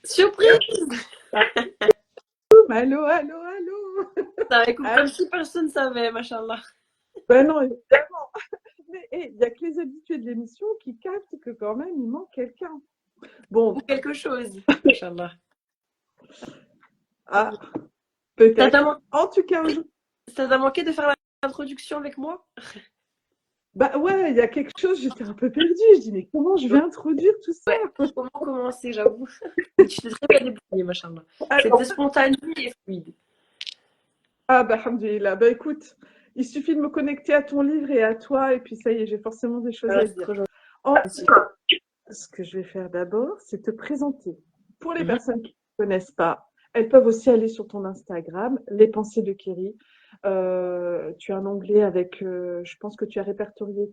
Surprise! Allô, allô, allô. Ça écoute Ah, comme si personne savait, machallah. ben non, évidemment. Mais il n'y a que les habitués de l'émission qui captent que quand même il manque quelqu'un. Ou Bon, quelque chose, machallah. ah, Ça t'a peut-être. man- En tout cas, aujourd'hui, ça t'a manqué de faire l'introduction avec moi? bah ouais, il y a quelque chose, j'étais un peu perdue. Je dis, mais comment je vais introduire tout ça? Ouais. Comment commencer, j'avoue. Mais tu t'es très bien débrouillée, machallah. Alors, C'était spontané et fluide. ah bah, alhamdoulilah. Bah écoute, il suffit de me connecter à ton livre et à toi, et puis ça y est, j'ai forcément des choses Ah, à c'est dire. trop gentil. En tout cas, ce que je vais faire d'abord, c'est te présenter. Pour les Mhm. personnes qui ne connaissent pas, elles peuvent aussi aller sur ton Instagram, Les Pensées de Kéry. Tu as un onglet avec, je pense que tu as répertorié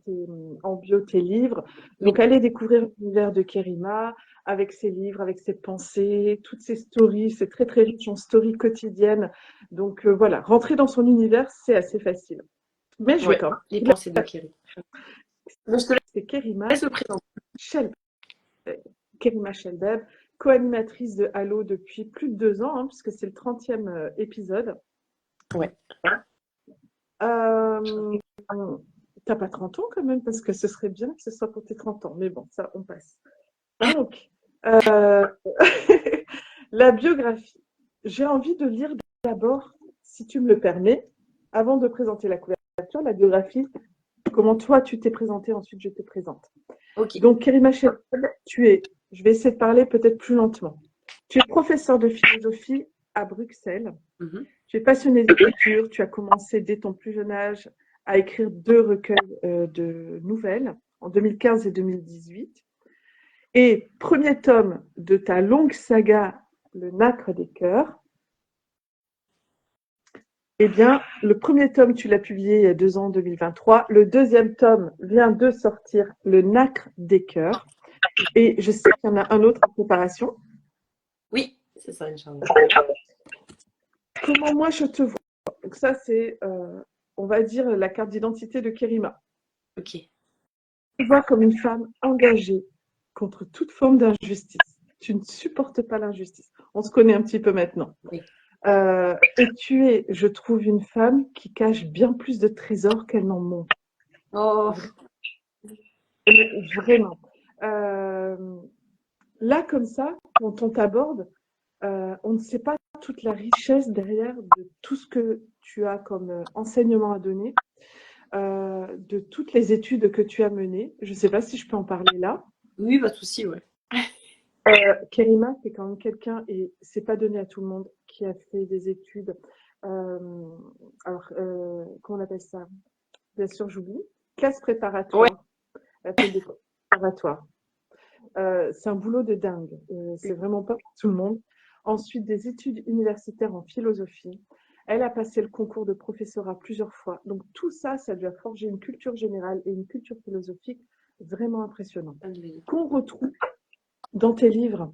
en bio tes livres. Donc, Oui, allez découvrir l'univers de Kérima avec ses livres, avec ses pensées, toutes ses stories. C'est très, très riche en stories quotidiennes. Donc, voilà, rentrer dans son univers, c'est assez facile. Mais je vais ouais, quand les même. pensées de Kiri. Donc, je te C'est Kérima laisse le présenter. euh, Kerima Sheldeb, co-animatrice de Halo depuis plus de 2 ans, hein, puisque c'est le 30e épisode. Ouais. Euh, T'as pas 30 ans quand même, parce que ce serait bien que ce soit pour tes 30 ans, mais bon, ça, on passe. Donc, euh, la biographie. J'ai envie de lire d'abord, si tu me le permets, avant de présenter la couverture, la biographie, comment toi tu t'es présenté, ensuite je te présente. Ok. Donc, Kerima Sheldeb, je vais essayer de parler peut-être plus lentement. Tu es professeur de philosophie à Bruxelles. Mhm. Tu es passionné d'écriture. Tu as commencé dès ton plus jeune âge à écrire 2 recueils de nouvelles en 2015 et 2018. Et premier tome de ta longue saga, Le Nacre des Cœurs, eh bien, le premier tome, tu l'as publié il y a 2 ans, en 2023. Le deuxième tome vient de sortir, Le Nacre des Cœurs. Et je sais qu'il y en a un autre en préparation. Oui, c'est ça, Inch'Allah. Comment moi je te vois? Donc ça, c'est, on va dire, la carte d'identité de Kerima. Ok. Tu te vois comme une femme engagée contre toute forme d'injustice. Tu ne supportes pas l'injustice. On se connaît un petit peu maintenant. Oui. Et tu es, je trouve, une femme qui cache bien plus de trésors qu'elle n'en montre. Oh, Vraiment. Euh, Là, comme ça, quand on t'aborde, on ne sait pas toute la richesse derrière de tout ce que tu as comme enseignement à donner, de toutes les études que tu as menées. Je ne sais pas si je peux en parler là. oui, pas de souci, ouais. Kerima, c'est quand même quelqu'un, et c'est pas donné à tout le monde, qui a fait des études. euh, Comment on appelle ça? Bien sûr, j'oublie. Classe Ouais. préparatoire. Elle a fait des classes préparatoires. C'est un boulot de dingue. C'est vraiment pas pour tout le monde. Ensuite, des études universitaires en philosophie. Elle a passé le concours de professorat plusieurs fois. Donc tout ça, ça lui a forgé une culture générale et une culture philosophique vraiment impressionnante. Qu'on retrouve dans tes livres.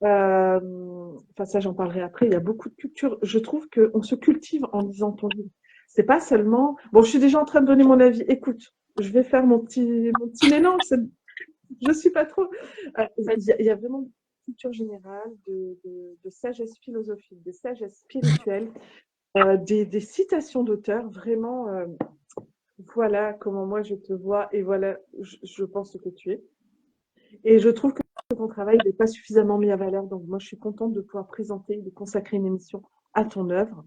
Enfin, ça, j'en parlerai après. Il y a beaucoup de culture. Je trouve qu'on se cultive en lisant ton livre. C'est pas seulement. Bon, je suis déjà en train de donner mon avis. Écoute, je vais faire mon petit mélange. Je suis pas trop. Il y a vraiment une culture générale de sagesse philosophique, de sagesse spirituelle, des citations d'auteurs. Vraiment, voilà comment moi je te vois et voilà, je pense que tu es. Et je trouve que ton travail n'est pas suffisamment mis à valeur. Donc, moi, je suis contente de pouvoir présenter, de consacrer une émission à ton œuvre.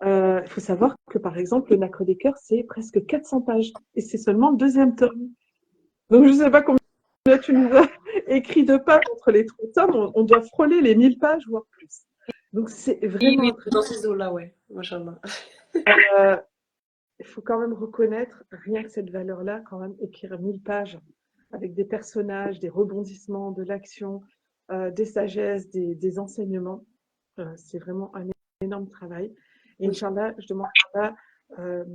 Il faut savoir que, par exemple, le Nacre des Cœurs, c'est presque 400 pages. Et c'est seulement le deuxième tome. Donc, je ne sais pas combien tu nous as écrit de pages entre les 3 tomes. On doit frôler les 1000 pages, voire plus. Donc, c'est Oui, vraiment oui, un truc. dans ces eaux-là, ouais. Machallah. Euh, il faut quand même reconnaître, rien que cette valeur-là, quand même, écrire 1000 pages avec des personnages, des rebondissements, de l'action, des sagesses, des enseignements. C'est vraiment un énorme travail. Et Oui. Inch'Allah, je demande à Allah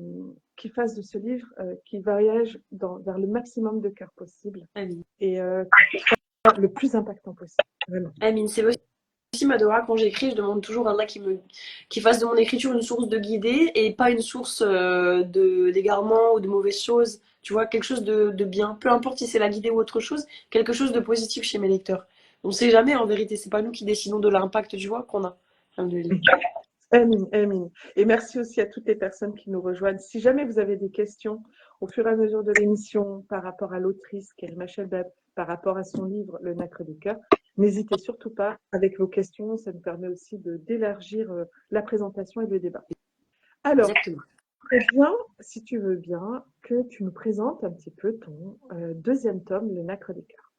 qu'il fasse de ce livre, qu'il voyage vers le maximum de cœurs possible Amine. et que ce soit le plus impactant possible. Vraiment. Amine, c'est aussi ma doha, quand j'écris, je demande toujours à Allah qui fasse de mon écriture une source de guidée et pas une source d'égarement ou de mauvaises choses. Tu vois, quelque chose de bien. Peu importe si c'est la guidée ou autre chose, quelque chose de positif chez mes lecteurs. On sait jamais, en vérité, c'est pas nous qui décidons de l'impact, tu vois, qu'on a. Alhamdoulilah. Amin, amin. Et merci aussi à toutes les personnes qui nous rejoignent. Si jamais vous avez des questions au fur et à mesure de l'émission par rapport à l'autrice Kerima Shelbab, par rapport à son livre Le Nacre des cœurs, n'hésitez surtout pas avec vos questions. Ça nous permet aussi d'élargir la présentation et le débat. Alors, Exactement. très bien, si tu veux bien, que tu nous présentes un petit peu ton deuxième tome, Le Nacre des cœurs.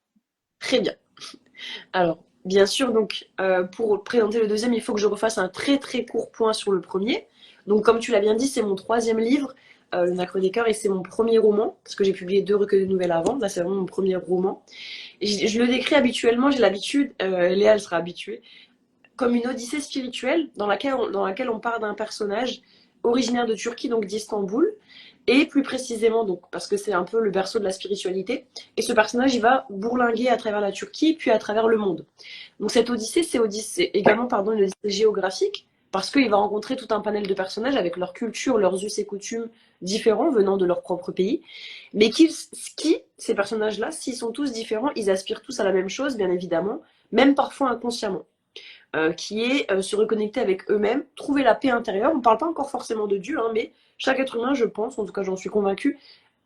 Très bien. Alors, bien sûr, donc, pour présenter le deuxième, il faut que je refasse un très très court point sur le premier. Donc, comme tu l'as bien dit, c'est mon troisième livre, Le Nacre des cœurs, et c'est mon premier roman, parce que j'ai publié 2 recueils de nouvelles avant. Là, c'est vraiment mon premier roman. Et je le décris habituellement, j'ai l'habitude, Léa, elle sera habituée, comme une odyssée spirituelle dans laquelle on part d'un personnage originaire de Turquie, donc d'Istanbul, et plus précisément, donc, parce que c'est un peu le berceau de la spiritualité, et ce personnage, il va bourlinguer à travers la Turquie, puis à travers le monde. Donc cette odyssée, c'est également pardon, une odyssée géographique, parce qu'il va rencontrer tout un panel de personnages avec leur culture, leurs us et coutumes différents venant de leur propre pays, mais ces personnages-là, s'ils sont tous différents, ils aspirent tous à la même chose, bien évidemment, même parfois inconsciemment. Qui est se reconnecter avec eux-mêmes, trouver la paix intérieure. On ne parle pas encore forcément de Dieu, hein, mais chaque être humain, je pense, en tout cas j'en suis convaincue,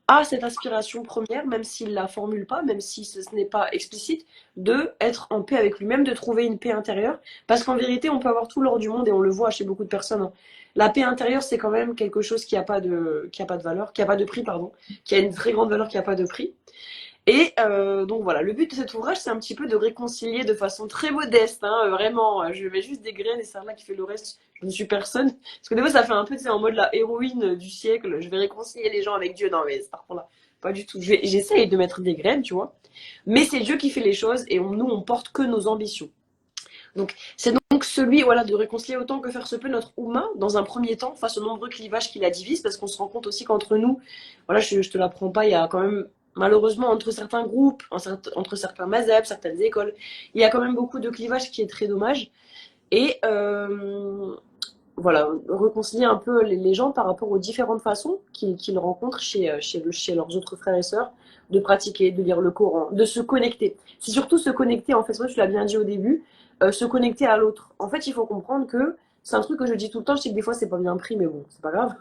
a cette aspiration première, même s'il ne la formule pas, même si ce n'est pas explicite, de être en paix avec lui-même, de trouver une paix intérieure. Parce qu'en vérité, on peut avoir tout l'or du monde, et on le voit chez beaucoup de personnes, hein. La paix intérieure, c'est quand même quelque chose qui a pas de valeur, qui a pas de prix, pardon, qui a une très grande valeur, qui a pas de prix. Et donc voilà, le but de cet ouvrage, c'est un petit peu de réconcilier de façon très modeste, hein, vraiment. Je mets juste des graines et c'est là qui fait le reste. Je ne suis personne. Parce que des fois, ça fait un peu, tu sais, en mode la héroïne du siècle. Je vais réconcilier les gens avec Dieu. Non, mais par contre là, pas du tout. J'essaye de mettre des graines, tu vois. Mais c'est Dieu qui fait les choses et nous, on porte que nos ambitions. Donc, c'est donc celui, voilà, de réconcilier autant que faire se peut notre Oumma, dans un premier temps, face aux nombreux clivages qui la divisent, parce qu'on se rend compte aussi qu'entre nous, voilà, je te l'apprends pas, il y a quand même, malheureusement, entre certains groupes, entre certains mazhabs, certaines écoles, il y a quand même beaucoup de clivages qui est très dommage. Et voilà, réconcilier un peu les gens par rapport aux différentes façons qu'ils rencontrent chez leurs autres frères et sœurs, de pratiquer, de lire le Coran, de se connecter. C'est surtout se connecter, en fait, moi tu l'as bien dit au début, se connecter à l'autre. En fait, il faut comprendre que, c'est un truc que je dis tout le temps, je sais que des fois c'est pas bien pris, mais bon, c'est pas grave.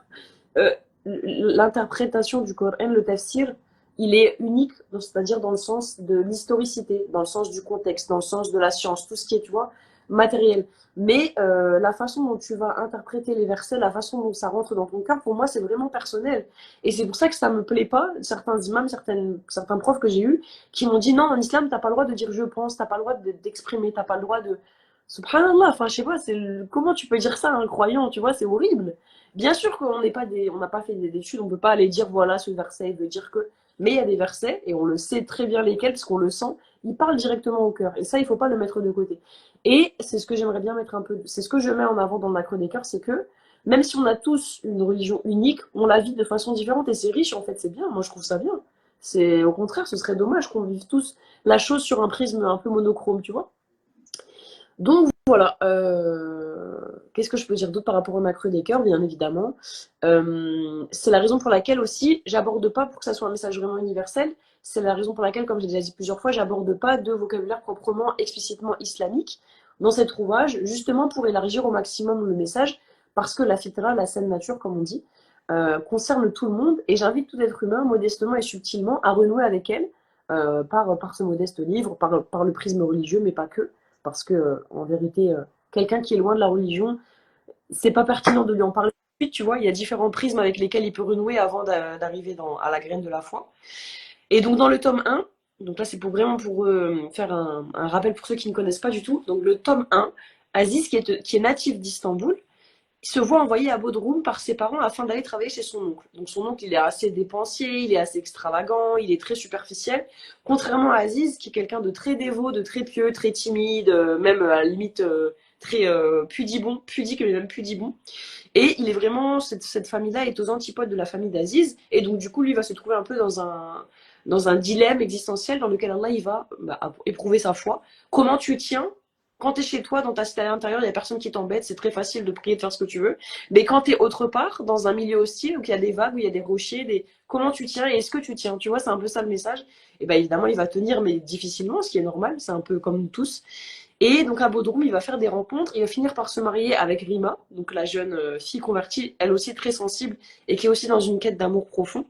Euh, L'interprétation du Coran, le tafsir, il est unique, c'est-à-dire dans le sens de l'historicité, dans le sens du contexte, dans le sens de la science, tout ce qui est, tu vois, matériel. Mais la façon dont tu vas interpréter les versets, la façon dont ça rentre dans ton cœur, pour moi, c'est vraiment personnel. Et c'est pour ça que ça me plaît pas. Certains imams, certains profs que j'ai eus, qui m'ont dit non, en islam, t'as pas le droit de dire je pense, t'as pas le droit d'exprimer, t'as pas le droit de. Subhanallah, enfin, je sais pas, comment tu peux dire ça à un croyant, tu vois, c'est horrible. Bien sûr qu'on n'est pas on n'a pas fait des études, on peut pas aller dire voilà ce verset, de dire que. Mais il y a des versets, et on le sait très bien lesquels, parce qu'on le sent, ils parlent directement au cœur. Et ça, il faut pas le mettre de côté. Et c'est ce que j'aimerais bien mettre un peu, c'est ce que je mets en avant dans le macro des cœurs, c'est que même si on a tous une religion unique, on la vit de façon différente et c'est riche en fait, c'est bien. Moi je trouve ça bien. C'est au contraire, ce serait dommage qu'on vive tous la chose sur un prisme un peu monochrome, tu vois. Donc voilà. Qu'est-ce que je peux dire d'autre par rapport au macro des cœurs, bien évidemment. C'est la raison pour laquelle aussi j'aborde pas pour que ça soit un message vraiment universel. C'est la raison pour laquelle, comme j'ai déjà dit plusieurs fois, j'aborde pas de vocabulaire proprement explicitement islamique dans cet ouvrage, justement pour élargir au maximum le message, parce que la fitra, la saine nature, comme on dit, concerne tout le monde, et j'invite tout être humain, modestement et subtilement, à renouer avec elle, par ce modeste livre, par le prisme religieux, mais pas que, parce que, en vérité, quelqu'un qui est loin de la religion, c'est pas pertinent de lui en parler tout de suite, tu vois, il y a différents prismes avec lesquels il peut renouer avant d'arriver à la graine de la foi. Et donc dans le tome 1, donc là c'est vraiment pour faire un rappel pour ceux qui ne connaissent pas du tout, donc le tome 1, Aziz qui est natif d'Istanbul, il se voit envoyé à Bodrum par ses parents afin d'aller travailler chez son oncle. Donc son oncle, il est assez dépensier, il est assez extravagant, il est très superficiel. Contrairement à Aziz, qui est quelqu'un de très dévot, de très pieux, très timide, même à la limite très pudique, mais même pudibon. Et il est vraiment, cette famille-là est aux antipodes de la famille d'Aziz. Et donc du coup, lui va se trouver un peu dans un dilemme existentiel dans lequel Allah il va éprouver sa foi. Comment tu tiens quand tu es chez toi, dans ta cité à l'intérieur, il n'y a personne qui t'embête, c'est très facile de prier, de faire ce que tu veux. Mais quand tu es autre part, dans un milieu hostile, où il y a des vagues, où il y a des rochers, comment tu tiens et est-ce que tu tiens? Tu vois, c'est un peu ça le message. Et bien évidemment, il va tenir, mais difficilement, ce qui est normal, c'est un peu comme nous tous. Et donc à Bodrum, il va faire des rencontres, il va finir par se marier avec Rima, donc la jeune fille convertie, elle aussi très sensible et qui est aussi dans une quête d'amour profond.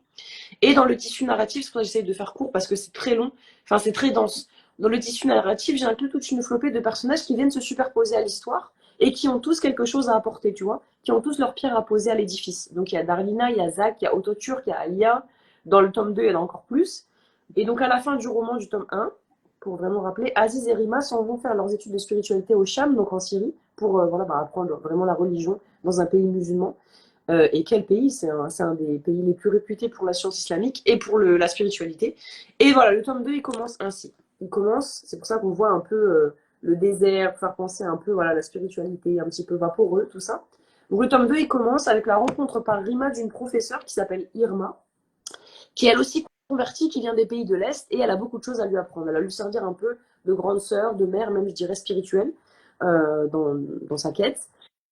Et dans le tissu narratif, c'est pour ça que j'essaye de faire court parce que c'est très long, enfin c'est très dense. Dans le tissu narratif, j'ai inclus toute une flopée de personnages qui viennent se superposer à l'histoire et qui ont tous quelque chose à apporter, tu vois, qui ont tous leur pierre à poser à l'édifice. Donc il y a Darlina, il y a Zach, il y a Autoturk, il y a Alia. Dans le tome 2, il y en a encore plus. Et donc à la fin du roman du tome 1, pour vraiment rappeler, Aziz et Rima s'en vont faire leurs études de spiritualité au Cham, donc en Syrie, pour voilà, apprendre vraiment la religion dans un pays musulman. Et quel pays? C'est un des pays les plus réputés pour la science islamique et pour la spiritualité. Et voilà, le tome 2, il commence ainsi. Il commence, c'est pour ça qu'on voit un peu le désert, pour faire penser un peu voilà, à la spiritualité, un petit peu vaporeux, tout ça. Donc le tome 2, il commence avec la rencontre par Rima d'une professeure qui s'appelle Irma, qui est elle aussi convertie, qui vient des pays de l'Est, et elle a beaucoup de choses à lui apprendre. Elle va lui servir un peu de grande sœur, de mère, même je dirais spirituelle, dans sa quête.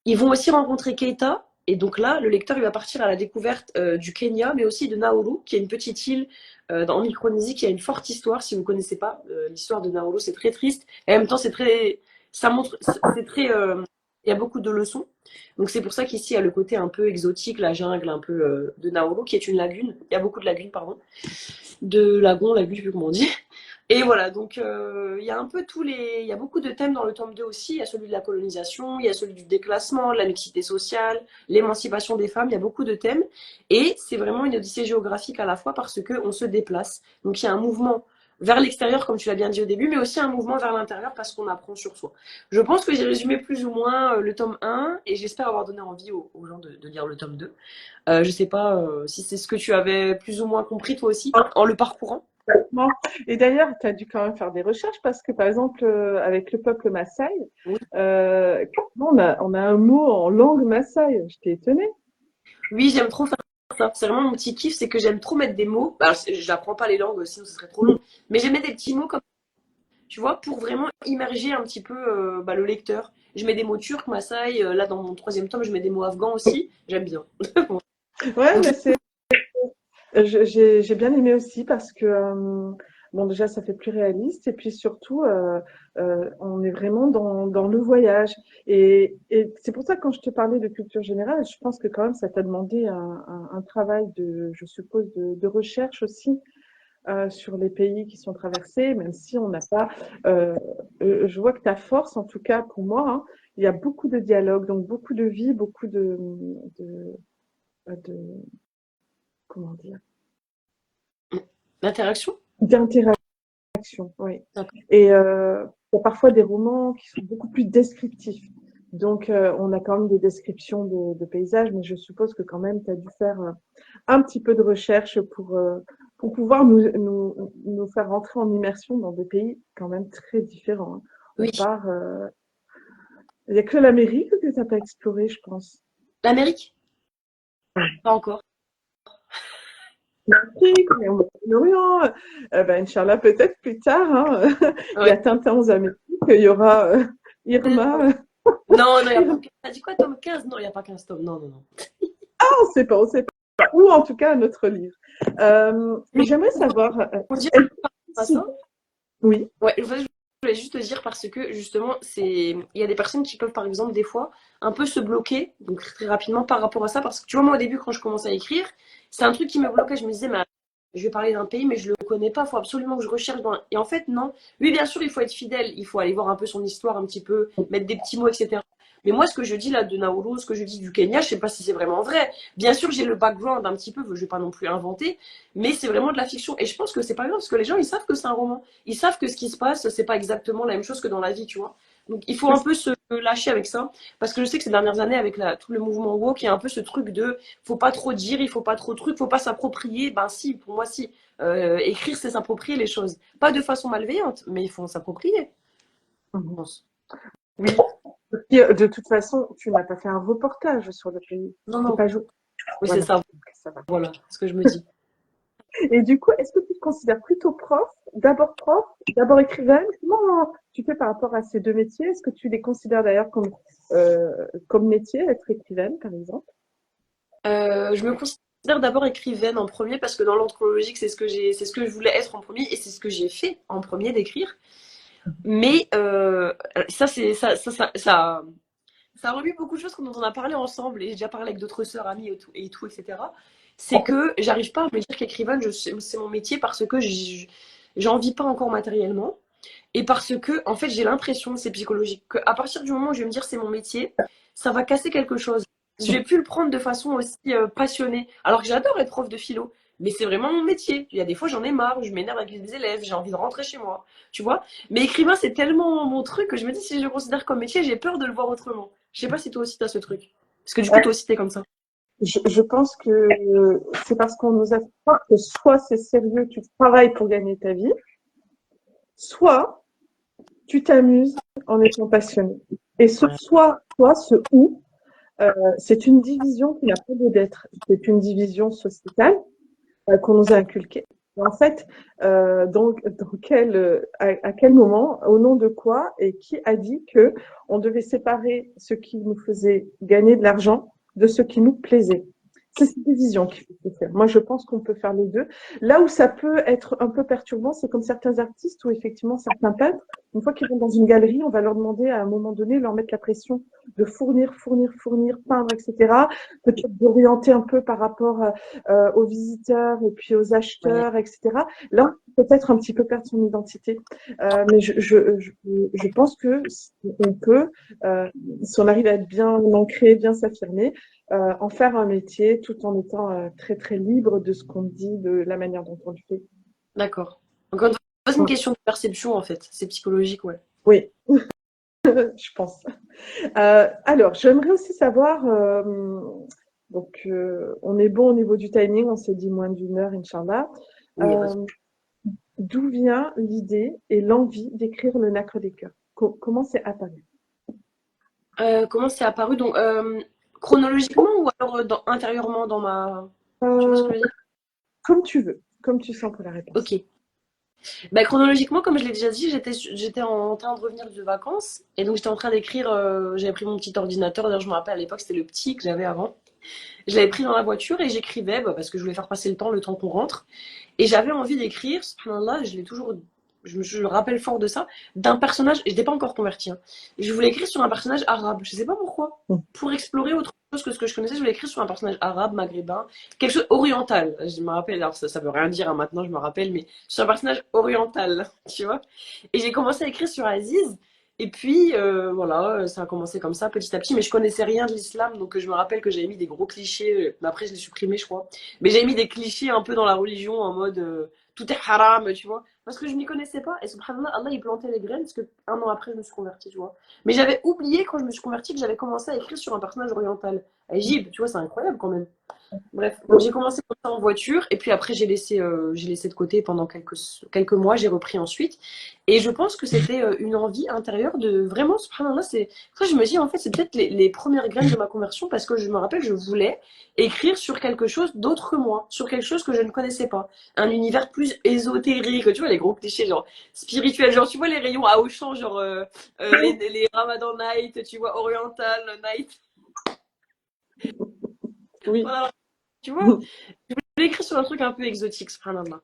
Ils vont aussi rencontrer Keita, et donc là, le lecteur il va partir à la découverte du Kenya, mais aussi de Nauru, qui est une petite île en Micronésie qui a une forte histoire. Si vous ne connaissez pas l'histoire de Nauru, c'est très triste. Et en même temps, ça montre, c'est très, il y a beaucoup de leçons. Donc c'est pour ça qu'ici il y a le côté un peu exotique, la jungle un peu de Nauru, qui est une lagune. Il y a beaucoup de lagunes, pardon, de lagons, lagunes, je sais plus comment on dit. Et voilà, donc il y a un peu il y a beaucoup de thèmes dans le tome 2 aussi. Il y a celui de la colonisation, il y a celui du déclassement, la mixité sociale, l'émancipation des femmes. Il y a beaucoup de thèmes. Et c'est vraiment une odyssée géographique à la fois parce qu'on se déplace. Donc il y a un mouvement vers l'extérieur, comme tu l'as bien dit au début, mais aussi un mouvement vers l'intérieur parce qu'on apprend sur soi. Je pense que j'ai résumé plus ou moins le tome 1 et j'espère avoir donné envie aux gens de lire le tome 2. Je sais pas si c'est ce que tu avais plus ou moins compris toi aussi en le parcourant. Bon. Et d'ailleurs, tu as dû quand même faire des recherches parce que, par exemple, avec le peuple Maasai, Oui. on a un mot en langue Maasai. J'étais étonnée. Oui, j'aime trop faire ça. C'est vraiment mon petit kiff, c'est que j'aime trop mettre des mots. Bah, je n'apprends pas les langues, sinon ce serait trop long. Mais j'aime mettre des petits mots comme, tu vois, pour vraiment immerger un petit peu le lecteur. Je mets des mots turcs, Maasai. Là, dans mon troisième tome, je mets des mots afghans aussi. J'aime bien. Ouais, Donc, mais j'ai bien aimé aussi parce que, bon, déjà, ça fait plus réaliste et puis surtout, on est vraiment dans le voyage. Et c'est pour ça, quand je te parlais de culture générale, je pense que quand même, ça t'a demandé un travail je suppose, de recherche aussi sur les pays qui sont traversés, même si on n'a pas. euh, je vois que ta force, en tout cas pour moi, hein, il y a beaucoup de dialogue, donc beaucoup de vie, beaucoup de, de comment dire, l'interaction. d'interaction. Oui. D'accord. Et il y a parfois des romans qui sont beaucoup plus descriptifs. Donc, on a quand même des descriptions de paysages, mais je suppose que quand même, tu as dû faire un petit peu de recherche pour pouvoir nous faire rentrer en immersion dans des pays quand même très différents, hein. On Oui. part. Il n'y a que l'Amérique que tu n'as pas exploré, je pense. L'Amérique? Pas encore. L'Afrique, mais au Moyen-Orient, ben, Inch'Allah, peut-être plus tard, hein. Il y Ouais. a Tintin aux Amériques, il y aura Irma. Non, non, il n'y a pas. Irma. T'as dit quoi, tome 15? Non, il n'y a pas 15 tomes. Non, non, non. On ne sait pas, on ne sait pas. Ou en tout cas, notre livre. Mais J'aimerais savoir, pour dire est-ce pas que- ça. oui, Ouais, en fait, je voulais juste te dire parce que justement, il y a des personnes qui peuvent par exemple des fois un peu se bloquer, donc très rapidement par rapport à ça, parce que tu vois, moi au début quand je commençais à écrire, c'est un truc qui me bloquait, je me disais, mais je vais parler d'un pays, mais je le connais pas, il faut absolument que je recherche dans. Et en fait, non. Oui, bien sûr, il faut être fidèle, il faut aller voir un peu son histoire, un petit peu, mettre des petits mots, etc. Mais moi, ce que je dis là de Nauru, ce que je dis du Kenya, je sais pas si c'est vraiment vrai. Bien sûr, j'ai le background un petit peu, je vais pas non plus inventer, mais c'est vraiment de la fiction. Et je pense que c'est pas grave, parce que les gens, ils savent que c'est un roman. Ils savent que ce qui se passe, c'est pas exactement la même chose que dans la vie, tu vois. Donc il faut un peu se lâcher avec ça, parce que je sais que ces dernières années, avec tout le mouvement woke, il y a un peu ce truc de faut pas trop dire, il faut pas trop de trucs, faut pas s'approprier. Ben si, pour moi si. Écrire, c'est s'approprier les choses. Pas de façon malveillante, mais il faut s'approprier, je pense. oui. De toute façon, tu n'as pas fait un reportage sur le pays. Non, C'est non. pas joué. Oui, c'est Voilà, ça. ça va. Voilà ce que je me dis. Et du coup, est-ce que tu te considères plutôt prof, d'abord écrivaine? Comment tu fais par rapport à ces deux métiers? Est-ce que tu les considères d'ailleurs comme métier, être écrivaine, par exemple? Je me considère d'abord écrivaine en premier parce que dans l'anthropologique, c'est ce que je voulais être en premier et c'est ce que j'ai fait en premier d'écrire. Mais ça, ça relie beaucoup de choses dont on a parlé ensemble et j'ai déjà parlé avec d'autres sœurs, amies et tout, etc. C'est que j'arrive pas à me dire qu'écrivaine, c'est mon métier parce que j'en vis pas encore matériellement et parce que, en fait, j'ai l'impression, c'est psychologique, qu'à partir du moment où je vais me dire c'est mon métier, ça va casser quelque chose. Je vais plus le prendre de façon aussi passionnée. Alors que j'adore être prof de philo, mais c'est vraiment mon métier. Il y a des fois, j'en ai marre, je m'énerve avec les élèves, j'ai envie de rentrer chez moi, tu vois. Mais écrivain, c'est tellement mon truc que je me dis, si je le considère comme métier, j'ai peur de le voir autrement. Je sais pas si toi aussi, t'as ce truc. Parce que du coup, Ouais, toi aussi, t'es comme ça. je pense que c'est parce qu'on nous a fait croire que soit c'est sérieux, tu travailles pour gagner ta vie, soit tu t'amuses en étant passionné. Et ce soit, soit, ce ou, c'est une division qui n'a pas lieu d'être. C'est une division sociétale qu'on nous a inculquée. En fait, à quel moment, au nom de quoi, et qui a dit que on devait séparer ce qui nous faisait gagner de l'argent de ce qui nous plaisait? C'est cette division qu'il faut faire. Moi, je pense qu'on peut faire les deux. Là où ça peut être un peu perturbant, c'est comme certains artistes ou effectivement certains peintres. Une fois qu'ils vont dans une galerie, on va leur demander à un moment donné, leur mettre la pression de fournir, peindre, etc. Peut-être d'orienter un peu par rapport aux visiteurs et puis aux Ouais. acheteurs, etc. Là, on peut peut-être un petit peu perdre son identité. Mais je pense que on peut, si on arrive à être bien ancré, bien s'affirmer, en faire un métier tout en étant très très libre de ce qu'on dit, de la manière dont on le fait. D'accord. Encore une fois, c'est une question de perception, en fait. C'est psychologique, ouais. Oui, je pense. Alors, j'aimerais aussi savoir, on est bon au niveau du timing, on s'est dit moins d'une heure, Inch'Allah. Oui, vas-y. Euh, D'où vient l'idée et l'envie d'écrire le Nacre des cœurs? Comment c'est apparu? Comment c'est apparu? Donc, chronologiquement ou alors intérieurement dans ma. Tu vois ce Euh, que je veux dire? Comme tu veux, comme tu sens pour la réponse. Ok. Bah, chronologiquement, comme je l'ai déjà dit, j'étais en train de revenir de vacances. Et donc, j'étais en train d'écrire. J'avais pris mon petit ordinateur. D'ailleurs, je me rappelle à l'époque, c'était le petit que j'avais avant. Je l'avais pris dans la voiture et j'écrivais bah, parce que je voulais faire passer le temps qu'on rentre. Et j'avais envie d'écrire, subhanallah, je l'ai toujours, je me rappelle fort de ça, d'un personnage, et je n'étais pas encore converti, hein. Et je voulais écrire sur un personnage arabe, je sais pas pourquoi. Pour explorer autre chose que ce que je connaissais, je voulais écrire sur un personnage arabe, maghrébin, quelque chose oriental. Je me rappelle, alors ça veut rien dire hein, maintenant, je me rappelle, mais sur un personnage oriental, tu vois. Et j'ai commencé à écrire sur Aziz. Et puis voilà, ça a commencé comme ça petit à petit, mais je connaissais rien de l'islam, donc je me rappelle que j'avais mis des gros clichés, mais après je l'ai supprimé je crois, mais j'avais mis des clichés un peu dans la religion en mode tout est haram, tu vois, parce que je m'y connaissais pas, et subhanallah, Allah il plantait les graines, parce que un an après je me suis convertie, tu vois. Mais j'avais oublié quand je me suis convertie que j'avais commencé à écrire sur un personnage oriental, à Égypte, tu vois, c'est incroyable quand même. Bref, donc j'ai commencé comme ça en voiture et puis après j'ai laissé de côté pendant quelques mois, j'ai repris ensuite. Et je pense que c'était une envie intérieure de vraiment, subhanallah, c'est ça je me dis en fait c'est peut-être les premières graines de ma conversion parce que je me rappelle je voulais écrire sur quelque chose d'autre que moi, sur quelque chose que je ne connaissais pas, un univers plus ésotérique, tu vois les gros clichés genre spirituel, genre tu vois les rayons à Auchan genre les Ramadan night, tu vois oriental night. Oui. Voilà, tu vois. Je voulais écrire sur un truc un peu exotique, subhanallah.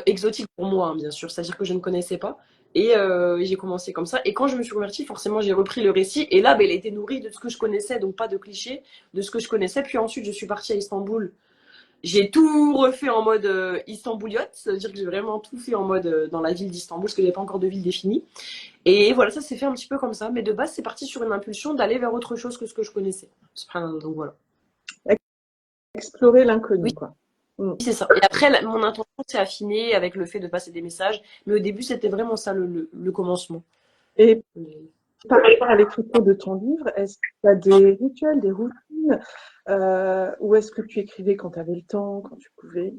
Exotique pour moi, hein, bien sûr, c'est-à-dire que je ne connaissais pas. Et j'ai commencé comme ça. Et quand je me suis convertie, forcément, j'ai repris le récit. Et là, ben, il a été nourri de ce que je connaissais, donc pas de clichés, de ce que je connaissais. Puis ensuite, je suis partie à Istanbul. J'ai tout refait en mode istambouliote, c'est-à-dire que j'ai vraiment tout fait en mode dans la ville d'Istanbul, parce que j'avais pas encore de ville définie. Et voilà, ça s'est fait un petit peu comme ça. Mais de base, c'est parti sur une impulsion d'aller vers autre chose que ce que je connaissais. Subhanallah, donc voilà. Explorer Oui, l'inconnu, quoi. Mm. c'est ça. Et après, mon intention s'est affinée avec le fait de passer des messages. Mais au début, c'était vraiment ça le commencement. Et par rapport à l'écriture de ton livre, est-ce que tu as des rituels, des routines, ou est-ce que tu écrivais quand tu avais le temps, quand tu pouvais?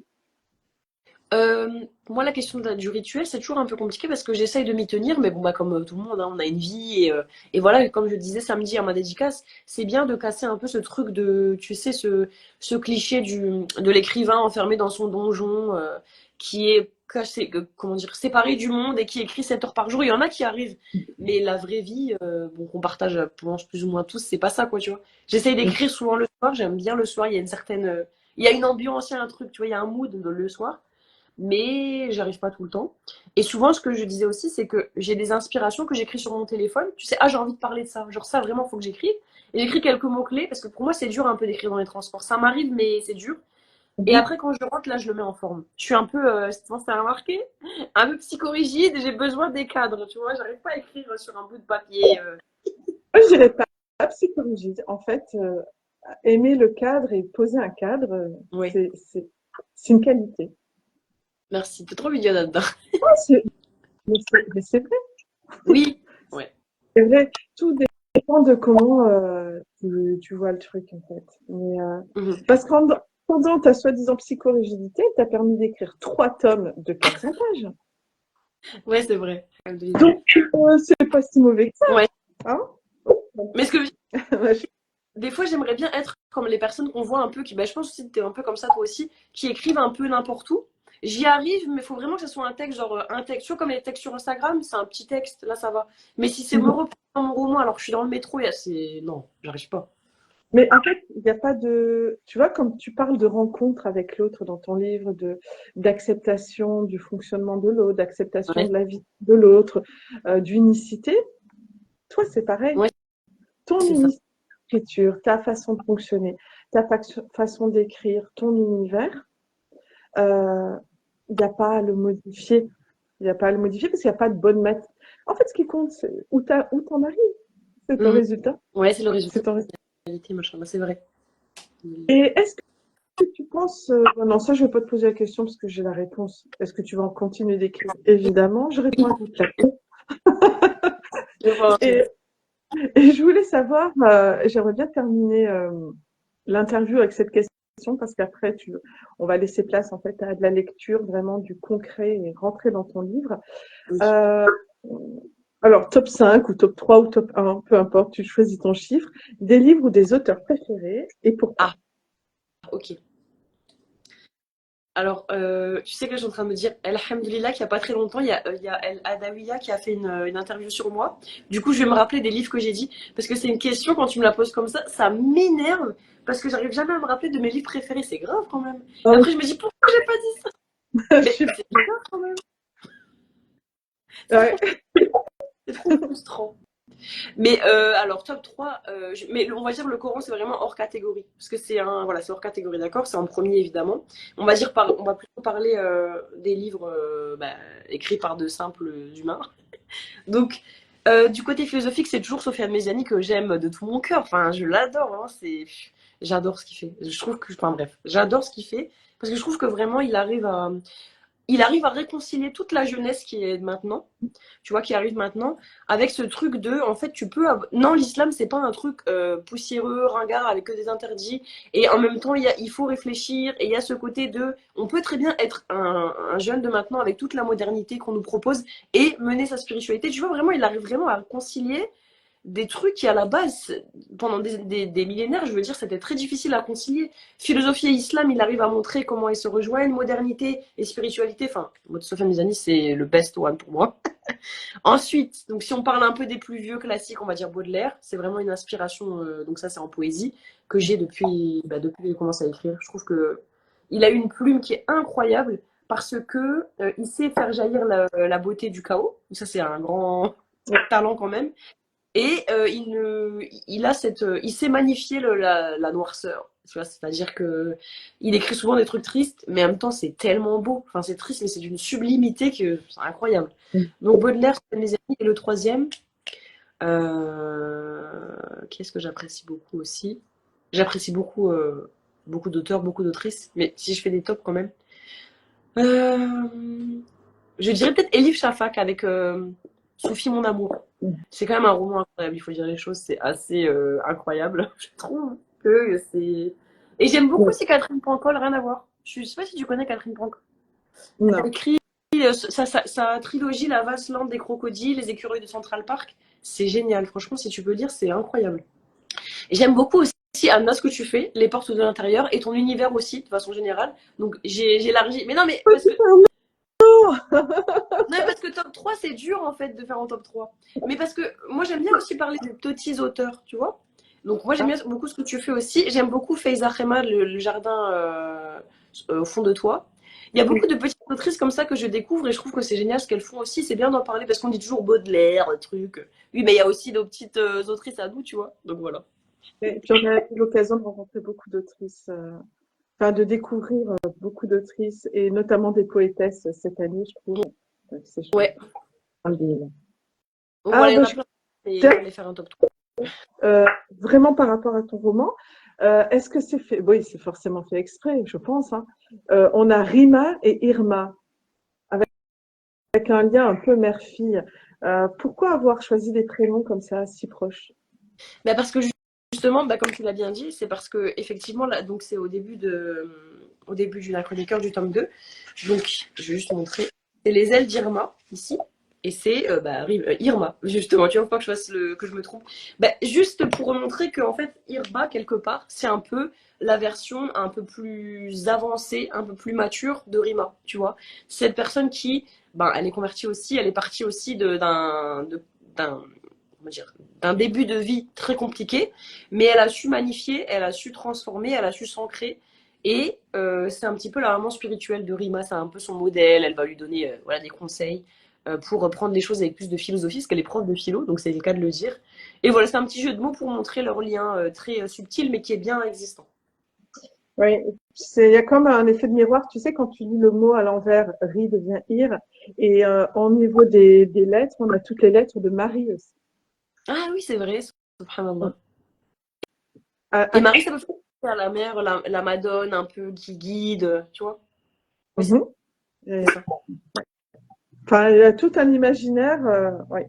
Moi, la question du rituel, c'est toujours un peu compliqué parce que j'essaye de m'y tenir, mais bon, bah, comme tout le monde, hein, on a une vie et voilà, comme je disais samedi à ma dédicace, c'est bien de casser un peu ce truc de, tu sais, ce cliché de l'écrivain enfermé dans son donjon qui est caché, comment dire, séparé du monde et qui écrit 7 heures par jour. Il y en a qui arrivent, mais la vraie vie, bon, qu'on partage, je pense, plus ou moins tous, c'est pas ça, quoi, tu vois. J'essaye d'écrire souvent le soir, j'aime bien le soir, il y a une certaine, il y a une ambiance, il y a un truc, tu vois, il y a un mood le soir mais j'arrive pas tout le temps. Et souvent, ce que je disais aussi, c'est que j'ai des inspirations que j'écris sur mon téléphone. Tu sais, ah, j'ai envie de parler de ça. Genre, ça, vraiment, faut que j'écrive. Et j'écris quelques mots-clés, parce que pour moi, c'est dur un peu d'écrire dans les transports. Ça m'arrive, mais c'est dur. Et Mhm. après, quand je rentre, là, je le mets en forme. Je suis un peu, je pense que t'as remarqué, un peu psychorigide et j'ai besoin des cadres, tu vois. J'arrive pas à écrire sur un bout de papier. Moi, je dirais pas psychologie. En fait, aimer le cadre et poser un cadre, Oui, c'est une qualité. merci. T'es trop mignonne là-dedans. Ouais, mais c'est vrai, Oui, ouais. c'est vrai. Tout dépend de comment tu vois le truc, en fait. Mhm. Parce que pendant ta soi-disant psychorigidité, t'as permis d'écrire 3 tomes de 400 pages. Ouais, c'est vrai. Alhamdoulilah. Donc, c'est pas si mauvais que ça, Ouais. hein? Mais ce que Ouais, des fois, j'aimerais bien être comme les personnes qu'on voit un peu, qui, bah, je pense aussi que t'es un peu comme ça toi aussi, qui écrivent un peu n'importe où. J'y arrive, mais il faut vraiment que ce soit un texte, genre un texte, tu vois, comme les textes sur Instagram, c'est un petit texte, là ça va. Mais si c'est me reprendre dans mon roman alors que je suis dans le métro, c'est. Non, j'arrive pas. Mais en fait, il n'y a pas de. Tu vois, comme tu parles de rencontre avec l'autre dans ton livre, d'acceptation du fonctionnement de l'autre, d'acceptation Ouais, de la vie de l'autre, d'unicité, toi, c'est pareil. ouais, Ton c'est ça. unicité d'écriture, ta façon de fonctionner, ta façon d'écrire, ton univers, euh, il n'y a pas à le modifier. Il n'y a pas à le modifier parce qu'il n'y a pas de bonne maths. En fait, ce qui compte, c'est où t'en arrives. C'est ton Mhm. résultat. Ouais, c'est le résultat C'est ton de la réalité, machin. Bah, c'est vrai. Et est-ce que tu penses, non, ça, je vais pas te poser la question parce que j'ai la réponse. Est-ce que tu vas en continuer d'écrire? Évidemment, je réponds Oui, à ta place. je vois. Et, et je voulais savoir, j'aimerais bien terminer l'interview avec cette question parce qu'après, on va laisser place en fait à de la lecture, vraiment du concret et rentrer dans ton livre. Oui. Euh, alors, top 5 ou top 3 ou top 1, peu importe, tu choisis ton chiffre, des livres ou des auteurs préférés et pourquoi? Ah, ok. Alors, tu sais que je suis en train de me dire, Alhamdulillah, qu'il n'y a pas très longtemps, il y a El Adawiya qui a fait une interview sur moi. Du coup, je vais me rappeler des livres que j'ai dit, parce que c'est une question, quand tu me la poses comme ça m'énerve, parce que j'arrive jamais à me rappeler de mes livres préférés, c'est grave quand même. Et Oh, après, je me dis, pourquoi j'ai pas dit ça? je Mais suis... c'est bizarre quand même, c'est trop, ouais. c'est trop frustrant. Mais alors, top 3 mais on va dire le Coran, c'est vraiment hors catégorie. Parce que voilà, c'est hors catégorie, d'accord? C'est en premier, évidemment. On va plutôt parler des livres bah, écrits par de simples humains. Donc, du côté philosophique, c'est toujours Sofiane Méziani que j'aime de tout mon cœur. Enfin, je l'adore, hein, j'adore ce qu'il fait. Je trouve que, enfin bref, j'adore ce qu'il fait. Parce que je trouve que vraiment, il arrive à réconcilier toute la jeunesse qui est maintenant, tu vois, qui arrive maintenant, avec ce truc de, en fait, non, l'islam, c'est pas un truc poussiéreux, ringard, avec que des interdits, et en même temps, il faut réfléchir, et il y a ce côté de, on peut très bien être un jeune de maintenant avec toute la modernité qu'on nous propose, et mener sa spiritualité, tu vois, vraiment, il arrive vraiment à concilier des trucs qui, à la base, pendant des millénaires, je veux dire, c'était très difficile à concilier. Philosophie et islam, il arrive à montrer comment ils se rejoignent, modernité et spiritualité. Enfin, Sofiane Mizani, c'est le best one pour moi. Ensuite, donc si on parle un peu des plus vieux classiques, on va dire Baudelaire, c'est vraiment une inspiration, donc ça c'est en poésie, que j'ai depuis qu'il commence à écrire. Je trouve que il a une plume qui est incroyable parce que il sait faire jaillir la beauté du chaos. Ça c'est un grand talent quand même. Et il sait magnifier la noirceur. Tu vois, c'est-à-dire que il écrit souvent des trucs tristes, mais en même temps c'est tellement beau. Enfin, c'est triste, mais c'est d'une sublimité que c'est incroyable. Donc Baudelaire, c'est mes amis. Et le troisième, qu'est-ce que j'apprécie beaucoup aussi? J'apprécie beaucoup d'auteurs, beaucoup d'autrices, mais si je fais des tops quand même, euh, je dirais peut-être Elif Shafak avec Soufi mon amour. C'est quand même un roman incroyable, il faut dire les choses, c'est assez incroyable. Je trouve que c'est. Et j'aime beaucoup aussi Catherine Pancol, rien à voir. Je sais pas si tu connais Catherine Pancol. Non. Elle écrit sa trilogie, La Vaste Lampe des crocodiles, Les écureuils de Central Park. C'est génial, franchement, si tu peux lire, c'est incroyable. Et j'aime beaucoup aussi, Anna, ce que tu fais, les portes de l'intérieur et ton univers aussi, de façon générale. Donc j'ai élargi. Mais non, mais parce que non, parce que top 3 c'est dur en fait de faire en top 3. Mais parce que moi j'aime bien aussi parler de petits auteurs, tu vois. Donc moi j'aime bien beaucoup ce que tu fais aussi. J'aime beaucoup Faiza Rehma, le jardin au fond de toi. Il y a Oui. beaucoup de petites autrices comme ça que je découvre et je trouve que c'est génial ce qu'elles font aussi. C'est bien d'en parler parce qu'on dit toujours Baudelaire, truc. Oui, mais il y a aussi nos petites autrices à nous, tu vois. Donc voilà. Et puis on a eu l'occasion de rencontrer beaucoup d'autrices, enfin de découvrir beaucoup d'autrices et notamment des poétesses cette année, je trouve. C'est chouette. Ouais. Un livre. Donc Ah, voilà, il y ben, en a plein. Et je voulais faire un top 3. vraiment par rapport à ton roman, est-ce que c'est fait? Oui, c'est forcément fait exprès, je pense, hein. On a Rima et Irma avec un lien un peu mère-fille. Pourquoi avoir choisi des prénoms comme ça, si proches? Bah parce que justement, bah comme tu l'as bien dit, c'est parce que effectivement là, donc c'est au début du La Chroniqueur du tome 2. Donc je vais juste montrer. C'est les ailes d'Irma ici. Et c'est Irma, justement. Tu vois pas que que je me trompe. Bah, juste pour montrer que en fait, Irma, quelque part, c'est un peu la version un peu plus avancée, un peu plus mature de Rima, tu vois. Cette personne qui, ben, elle est convertie aussi, elle est partie aussi d'un comment dire, d'un début de vie très compliqué, mais elle a su magnifier, elle a su transformer, elle a su s'ancrer. Et c'est un petit peu la maman spirituelle de Rima, c'est un peu son modèle, elle va lui donner voilà, des conseils pour prendre les choses avec plus de philosophie, parce qu'elle est prof de philo, donc c'est le cas de le dire. Et voilà, c'est un petit jeu de mots pour montrer leur lien très subtil, mais qui est bien existant. Oui, il y a comme un effet de miroir. Tu sais, quand tu lis le mot à l'envers, ri devient ir. Et au niveau des lettres, on a toutes les lettres de Marie aussi. Ah oui, c'est vrai, Mm. subhanallah. À- Et à- Marie, ça peut faire la mère, la madone un peu qui guide, tu vois. Oui, Mhm. Et, c'est ça. enfin, il y a tout un imaginaire. Oui.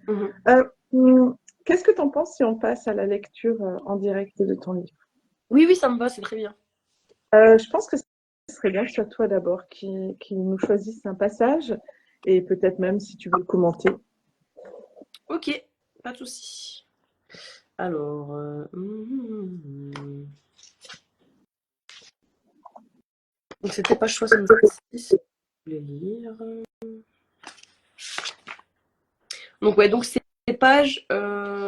Mhm. Euh, hum, Qu'est-ce que tu en penses si on passe à la lecture en direct de ton livre? Oui, oui, ça me va, c'est très bien. Je pense que ce serait bien que ce soit toi d'abord qui nous choisisse un passage et peut-être même si tu veux le commenter. Ok, pas de souci. Alors, donc c'était page 66, je vais lire. Donc ouais, donc c'est page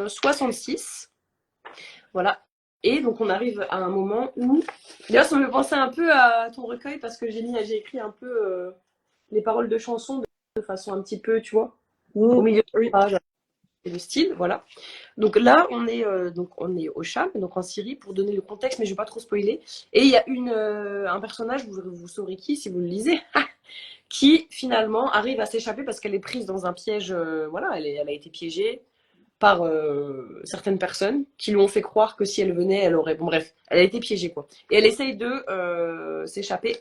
66, voilà. Et donc on arrive à un moment où, d'ailleurs ça me fait penser un peu à ton recueil parce que j'ai écrit un peu les paroles de chansons de façon un petit peu, tu vois, au milieu de Oui. la page, et le style, voilà. Donc là, donc on est au Cham, donc en Syrie, pour donner le contexte, mais je ne vais pas trop spoiler. Et il y a un personnage, vous saurez qui si vous le lisez, qui finalement arrive à s'échapper parce qu'elle est prise dans un piège. Voilà, elle a été piégée par certaines personnes qui lui ont fait croire que si elle venait, elle aurait. Bon, bref, elle a été piégée, quoi. Et elle essaye de s'échapper.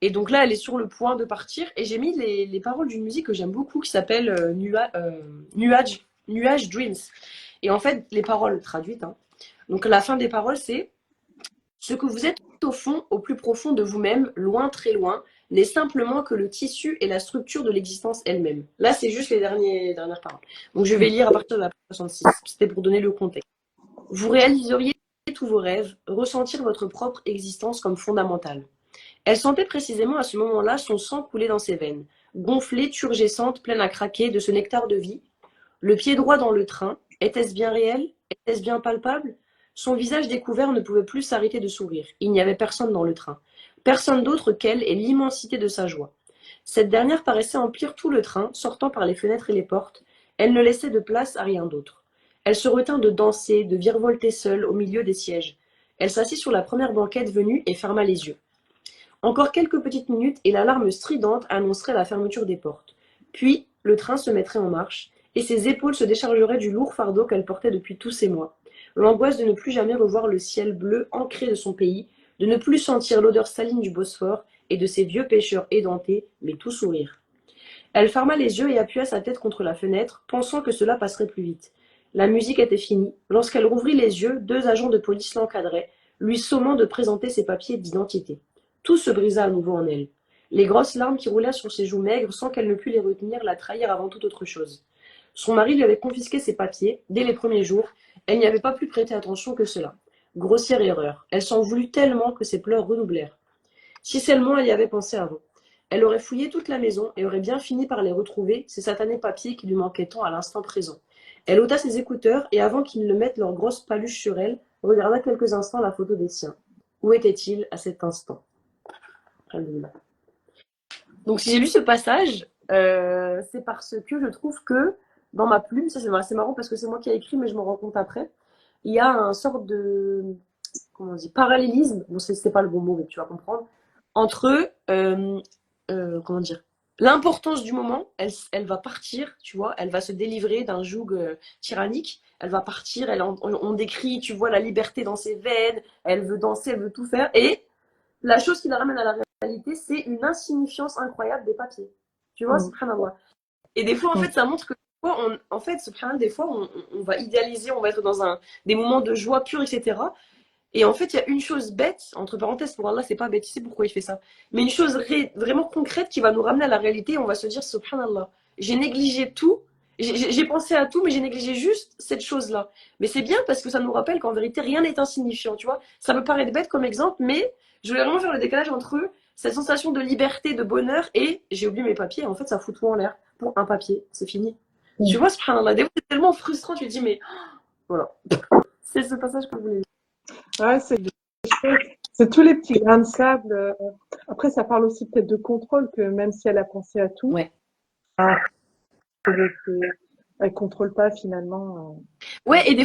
Et donc là, elle est sur le point de partir. Et j'ai mis les paroles d'une musique que j'aime beaucoup qui s'appelle Nuage Dreams. Et en fait, les paroles traduites, hein. Donc la fin des paroles, c'est ce que vous êtes au fond, au plus profond de vous-même, loin, très loin, n'est simplement que le tissu et la structure de l'existence elle-même. Là, c'est juste les dernières paroles. Donc je vais lire à partir de la page 66. C'était pour donner le contexte. Vous réaliseriez tous vos rêves, ressentir votre propre existence comme fondamentale. Elle sentait précisément à ce moment-là son sang couler dans ses veines, gonflée, turgescente, pleine à craquer de ce nectar de vie. Le pied droit dans le train, était-ce bien réel? Était-ce bien palpable? Son visage découvert ne pouvait plus s'arrêter de sourire. Il n'y avait personne dans le train. Personne d'autre qu'elle et l'immensité de sa joie. Cette dernière paraissait emplir tout le train, sortant par les fenêtres et les portes. Elle ne laissait de place à rien d'autre. Elle se retint de danser, de virevolter seule au milieu des sièges. Elle s'assit sur la première banquette venue et ferma les yeux. Encore quelques petites minutes et l'alarme stridente annoncerait la fermeture des portes. Puis, le train se mettrait en marche, et ses épaules se déchargeraient du lourd fardeau qu'elle portait depuis tous ces mois. L'angoisse de ne plus jamais revoir le ciel bleu ancré de son pays, de ne plus sentir l'odeur saline du Bosphore et de ces vieux pêcheurs édentés, mais tout sourire. Elle ferma les yeux et appuya sa tête contre la fenêtre, pensant que cela passerait plus vite. La musique était finie. Lorsqu'elle rouvrit les yeux, deux agents de police l'encadraient, lui sommant de présenter ses papiers d'identité. Tout se brisa à nouveau en elle. Les grosses larmes qui roulèrent sur ses joues maigres sans qu'elle ne pût les retenir la trahirent avant toute autre chose. Son mari lui avait confisqué ses papiers dès les premiers jours. Elle n'y avait pas pu prêter attention que cela. Grossière erreur. Elle s'en voulut tellement que ses pleurs redoublèrent. Si seulement elle y avait pensé avant. Elle aurait fouillé toute la maison et aurait bien fini par les retrouver, ces satanés papiers qui lui manquaient tant à l'instant présent. Elle ôta ses écouteurs et avant qu'ils ne mettent leur grosse paluche sur elle, regarda quelques instants la photo des siens. Où était-il à cet instant? Donc si j'ai lu ce passage, c'est parce que je trouve que dans ma plume, ça c'est assez marrant parce que c'est moi qui ai écrit, mais je m'en rends compte après, il y a un sorte de, comment on dit, parallélisme, bon c'est pas le bon mot, mais tu vas comprendre, entre, comment dire, l'importance du moment, elle va partir, tu vois, elle va se délivrer d'un joug tyrannique, elle va partir, on décrit, tu vois, la liberté dans ses veines, elle veut danser, elle veut tout faire, et la chose qui la ramène à la réalité, c'est une insignifiance incroyable des papiers. Tu vois, Mm. subhanallah. Et des fois, en Mm. fait, ça montre que en fait, subhanallah, des fois, on va idéaliser, on va être dans des moments de joie pure, etc. Et en fait, il y a une chose bête, entre parenthèses, pour Allah, c'est pas bête, tu sais pourquoi il fait ça. Mais une chose vraiment concrète qui va nous ramener à la réalité, on va se dire, subhanallah, j'ai négligé tout, j'ai pensé à tout, mais j'ai négligé juste cette chose-là. Mais c'est bien parce que ça nous rappelle qu'en vérité, rien n'est insignifiant, tu vois. Ça me paraît bête comme exemple, mais je voulais vraiment faire le décalage entre cette sensation de liberté, de bonheur, et j'ai oublié mes papiers, en fait, ça fout tout en l'air. Pour un papier, c'est fini. Tu Mm. vois, subhanallah, des fois, c'est tellement frustrant, tu te dis, mais voilà. C'est ce passage que je voulais dire. Ouais, c'est tous les petits grains de sable. Après, ça parle aussi peut-être de contrôle, que même si elle a pensé à tout, Ouais. elle contrôle pas finalement. Ouais, et des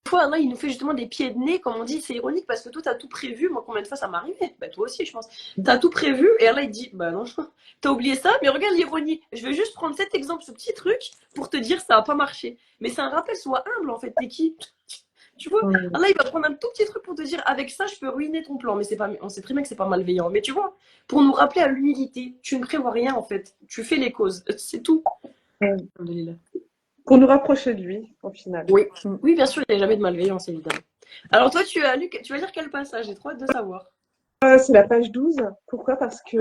fois, Allah, il nous fait justement des pieds de nez, comme on dit, c'est ironique parce que toi, t'as tout prévu. Moi, combien de fois ça m'est arrivé? Bah, toi aussi, je pense. T'as tout prévu, et Allah, il dit, bah non, t'as oublié ça, mais regarde l'ironie. Je vais juste prendre cet exemple, ce petit truc, pour te dire ça a pas marché. Mais c'est un rappel, sois humble, en fait, t'es qui? Tu vois, Mm. Allah, il va prendre un tout petit truc pour te dire, avec ça, je peux ruiner ton plan. Mais c'est pas, on sait très bien que c'est pas malveillant. Mais tu vois, pour nous rappeler à l'humilité, tu ne prévois rien, en fait. Tu fais les causes. C'est tout. Mm. Alhamdulillah. Pour nous rapprocher de lui, au final. Oui. Mm. Oui, bien sûr, il n'y a jamais de malveillance, évidemment. Alors toi, tu vas lire quel passage? J'ai trop hâte de savoir. C'est la page 12. Pourquoi? Parce que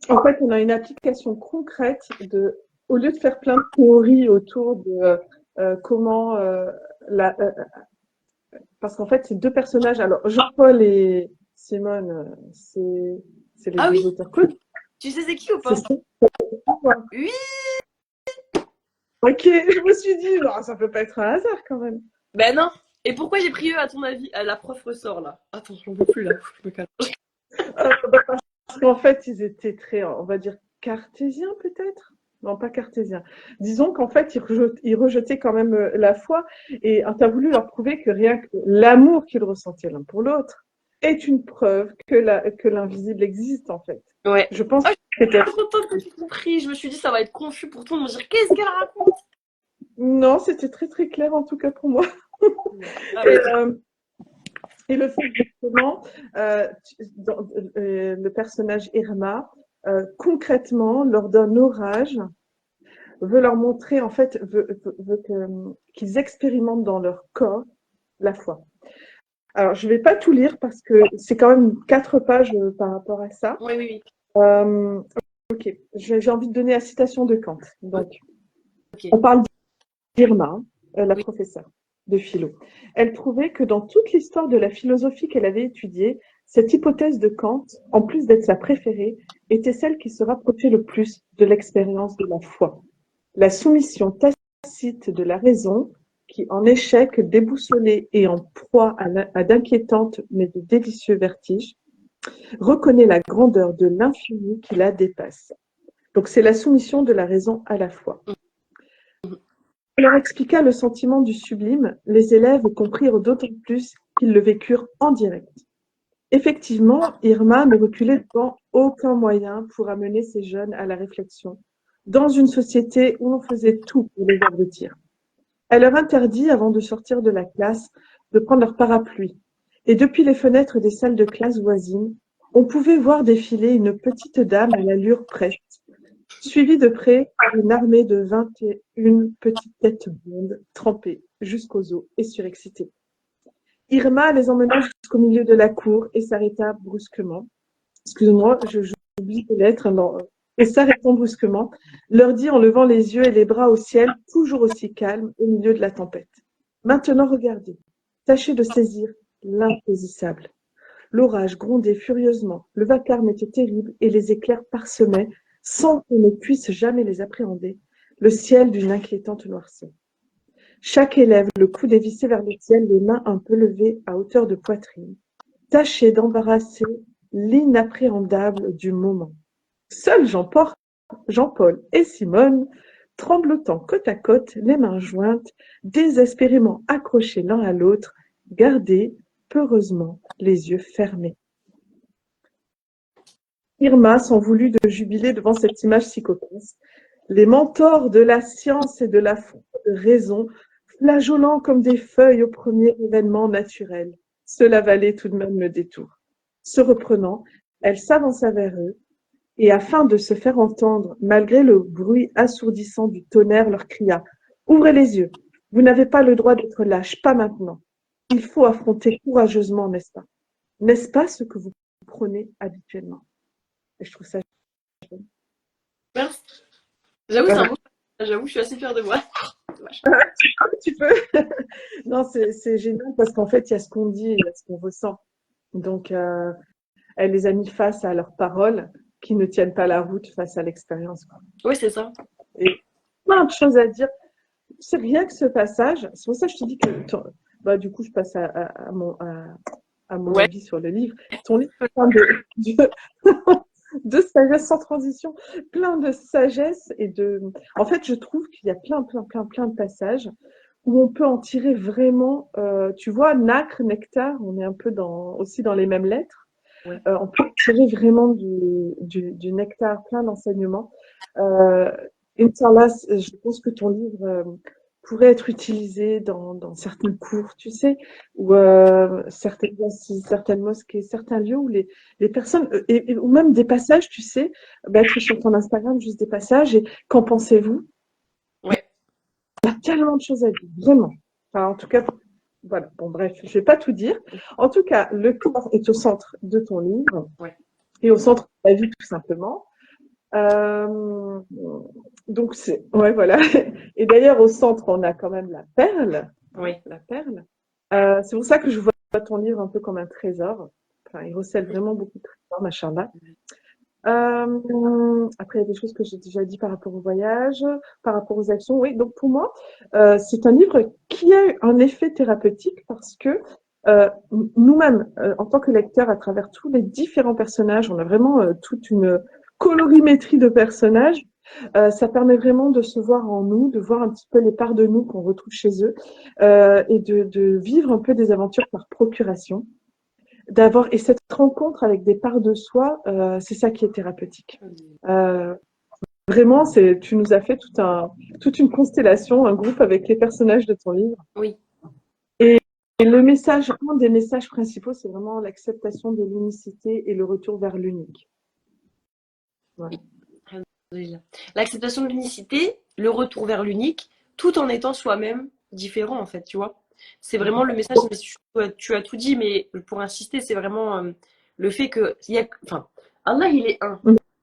en fait, on a une application concrète au lieu de faire plein de théories autour de comment la, parce qu'en fait, c'est deux personnages. Alors, Jean-Paul et Simone, c'est les Ah deux oui, auteurs connus. tu sais c'est qui ou C'est pas? ça. Ouais. Oui. Ok, je me suis dit, non, ça peut pas être un hasard quand même. Ben non. Et pourquoi j'ai pris eux, à ton avis? La prof ressort là. Attends, j'en peux plus là. Je me calme. Parce qu'en fait, ils étaient très, on va dire, cartésiens peut-être. Non, pas cartésiens. Disons qu'en fait, ils rejetaient quand même la foi et tu as voulu leur prouver que rien que l'amour qu'ils ressentaient l'un pour l'autre est une preuve que l'invisible existe en fait. Ouais. Je pense Oh, que je suis c'était... trop contente que tu aies compris. Je me suis dit ça va être confus pour tout le monde. Dire qu'est-ce qu'elle raconte? Non, c'était très très clair en tout cas pour moi. Ah, Et, ben, et le fait justement, le personnage Irma, concrètement, lors d'un orage, veut leur montrer, en fait, qu'ils expérimentent dans leur corps la foi. Alors, je ne vais pas tout lire parce que c'est quand même 4 pages par rapport à ça. oui, oui, oui. Euh, ok, j'ai envie de donner la citation de Kant. Donc, Ok. on parle d'Irma, la Oui. professeure de philo. Elle trouvait que dans toute l'histoire de la philosophie qu'elle avait étudiée, cette hypothèse de Kant, en plus d'être sa préférée, était celle qui se rapprochait le plus de l'expérience de la foi. La soumission tacite de la raison, qui, en échec, déboussolée et en proie à d'inquiétantes mais de délicieux vertiges, reconnaît la grandeur de l'infini qui la dépasse. Donc c'est la soumission de la raison à la foi. Elle leur expliqua le sentiment du sublime, les élèves comprirent d'autant plus qu'ils le vécurent en direct. Effectivement, Irma ne reculait devant aucun moyen pour amener ces jeunes à la réflexion, dans une société où l'on faisait tout pour les abrutir. Elle leur interdit, avant de sortir de la classe, de prendre leur parapluie. Et depuis les fenêtres des salles de classe voisines, on pouvait voir défiler une petite dame à l'allure prête, suivie de près par une armée de 21 petites têtes blondes, trempées jusqu'aux os et surexcitées. Irma les emmena jusqu'au milieu de la cour et s'arrêta brusquement. excuse-moi, j'oublie les lettres. Non. Et ça répond brusquement, leur dit en levant les yeux et les bras au ciel, toujours aussi calme au milieu de la tempête. Maintenant, regardez, tâchez de saisir l'insaisissable. L'orage grondait furieusement, le vacarme était terrible et les éclairs parsemaient, sans qu'on ne puisse jamais les appréhender, le ciel d'une inquiétante noirceur. Chaque élève, le cou dévissé vers le ciel, les mains un peu levées à hauteur de poitrine, tâchait d'embarrasser l'inappréhendable du moment. Seuls Jean-Paul et Simone, tremblotant côte à côte, les mains jointes, désespérément accrochés l'un à l'autre, gardaient peureusement les yeux fermés. Irma s'en voulut de jubiler devant cette image si cocasse. Les mentors de la science et de la raison, flageolant comme des feuilles au premier événement naturel, cela valait tout de même le détour. Se reprenant, elle s'avança vers eux, et afin de se faire entendre, malgré le bruit assourdissant du tonnerre, leur cria « Ouvrez les yeux, vous n'avez pas le droit d'être lâche, pas maintenant. Il faut affronter courageusement, n'est-ce pas? N'est-ce pas ce que vous prenez habituellement ?» Et je trouve ça génial. Merci. J'avoue, c'est un Voilà. beau. J'avoue, je suis assez fière de moi. Tu peux. Non, c'est génial parce qu'en fait, il y a ce qu'on dit et il y a ce qu'on ressent. Donc, elle les a mis face à leurs paroles qui ne tiennent pas la route face à l'expérience. Oui, c'est ça. Et plein de choses à dire. C'est rien que ce passage. C'est pour ça que je te dis que, bah, du coup, je passe à mon Ouais. avis sur le livre. Ton livre est plein de sagesse sans transition, plein de sagesse et de. En fait, je trouve qu'il y a plein de passages où on peut en tirer vraiment. Tu vois, nacre, nectar, on est un peu aussi dans les mêmes lettres. Ouais. On peut tirer vraiment du nectar, plein d'enseignements. Inch'Allah, je pense que ton livre pourrait être utilisé dans certains cours, tu sais, ou certaines assises, certaines mosquées, certains lieux où les personnes, ou même des passages, tu sais, mettre sur ton Instagram juste des passages et qu'en pensez-vous? Ouais. Il y a tellement de choses à dire, vraiment. Enfin, en tout cas, voilà. Bon, bref, je vais pas tout dire. En tout cas, le corps est au centre de ton livre Ouais. et au centre de ta vie, tout simplement. Euh, donc, ouais, voilà. Et d'ailleurs, au centre, on a quand même la perle. Hein, Oui. la perle. C'est pour ça que je vois ton livre un peu comme un trésor. Enfin, il recèle vraiment beaucoup de trésors, machallah. Après, il y a des choses que j'ai déjà dit par rapport au voyage, par rapport aux actions. Oui, donc pour moi, c'est un livre qui a un effet thérapeutique parce que nous-mêmes, en tant que lecteurs, à travers tous les différents personnages, on a vraiment toute une colorimétrie de personnages. Ça permet vraiment de se voir en nous, de voir un petit peu les parts de nous qu'on retrouve chez eux et de vivre un peu des aventures par procuration. Et cette rencontre avec des parts de soi, c'est ça qui est thérapeutique. Euh, Vraiment, tu nous as fait toute une constellation, un groupe avec les personnages de ton livre. Oui. Et un des messages principaux, c'est vraiment l'acceptation de l'unicité et le retour vers l'unique. Voilà. L'acceptation de l'unicité, le retour vers l'unique, tout en étant soi-même différent, en fait, tu vois. C'est vraiment le message, mais tu as tout dit, mais pour insister, c'est vraiment le fait que, enfin, Allah, il est un.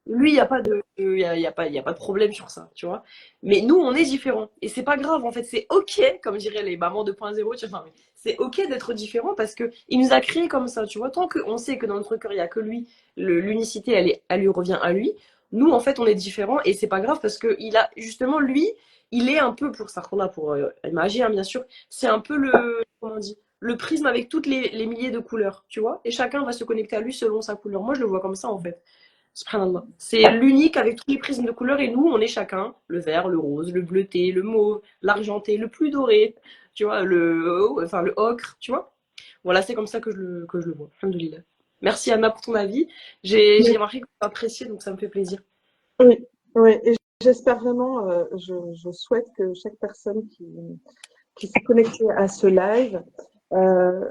Lui, il n'y a pas de, y a pas de problème sur ça, tu vois. Mais nous, on est différents. Et c'est pas grave, en fait. C'est OK, comme diraient les mamans 2.0, tu vois. C'est OK d'être différent parce que il nous a créés comme ça, tu vois. Tant qu'on sait que dans notre cœur, il n'y a que lui, l'unicité, elle lui revient à lui. Nous, en fait, on est différents et c'est pas grave parce que il a, justement, lui, il est un peu, pour ça, pour imaginer, hein, bien sûr, c'est un peu comment on dit, le prisme avec toutes les milliers de couleurs, tu vois. Et chacun va se connecter à lui selon sa couleur. Moi, je le vois comme ça, en fait. Subhanallah. C'est l'unique avec tous les prismes de couleurs et nous, on est chacun le vert, le rose, le bleuté, le mauve, l'argenté, le plus doré, tu vois, le ocre, tu vois. Voilà, c'est comme ça que je le vois. Alhamdoulilah. Merci Anna pour ton avis. J'ai remarqué que tu as apprécié, donc ça me fait plaisir. Oui, oui. Et j'espère vraiment, je souhaite que chaque personne qui s'est connectée à ce live, euh,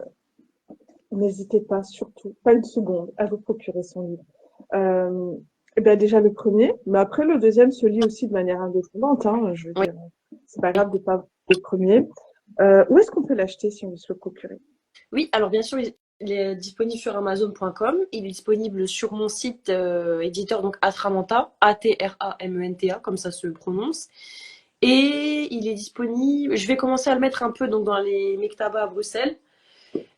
n'hésitez pas, surtout, pas une seconde, à vous procurer son livre. Eh ben déjà le premier, mais après le deuxième se lit aussi de manière indépendante. Hein, je veux Oui. dire, c'est pas grave de pas le premier. Où est-ce qu'on peut l'acheter si on veut se le procurer? Oui, alors bien sûr, Il est disponible sur Amazon.com. Il est disponible sur mon site éditeur, donc Atramanta, Atramenta, comme ça se prononce. Et il est disponible. Je vais commencer à le mettre un peu donc, dans les Mektaba à Bruxelles.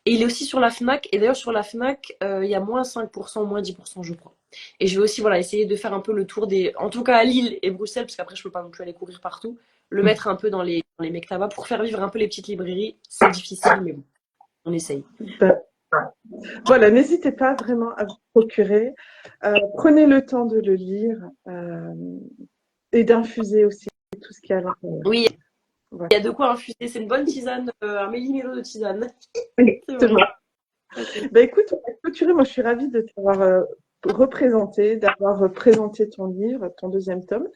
Et il est aussi sur la Fnac. Et d'ailleurs, sur la Fnac, il y a moins 5%, moins 10%, je crois. Et je vais aussi voilà, essayer de faire un peu le tour des. En tout cas à Lille et Bruxelles, parce qu'après, je peux pas non plus aller courir partout. Le mettre un peu dans les Mektaba pour faire vivre un peu les petites librairies. C'est difficile, mais bon, on essaye. Ben, voilà, n'hésitez pas vraiment à vous procurer. Prenez le temps de le lire et d'infuser aussi tout ce qu'il y a à l'intérieur. Oui, Voilà. il y a de quoi infuser. C'est une bonne tisane, un méli-mélo de tisane. Exactement. Okay. Ben, écoute, on va clôturer. Moi, je suis ravie de t'avoir représenté, d'avoir présenté ton livre, ton deuxième tome.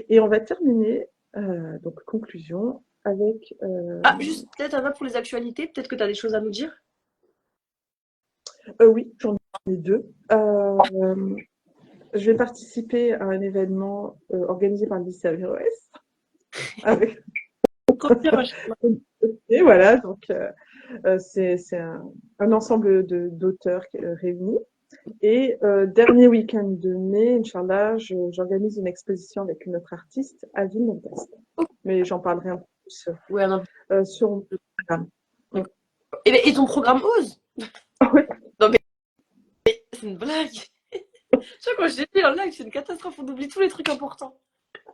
Et on va terminer, donc conclusion, avec... Ah, juste peut-être Anna pour les actualités, peut-être que tu as des choses à nous dire. Oui, j'en ai deux. Je vais participer à un événement organisé par le lycée Averroès. Avec... Et voilà, donc c'est un ensemble d'auteurs réunis. Et dernier week-end de mai, Inch'Allah, j'organise une exposition avec une autre artiste à Villeneuve-d'Ascq. Mais j'en parlerai un peu plus sur mon programme. Et ton programme Ose? Oui. Non, mais c'est une blague. Tu vois, quand je l'ai fait en live, c'est une catastrophe. On oublie tous les trucs importants.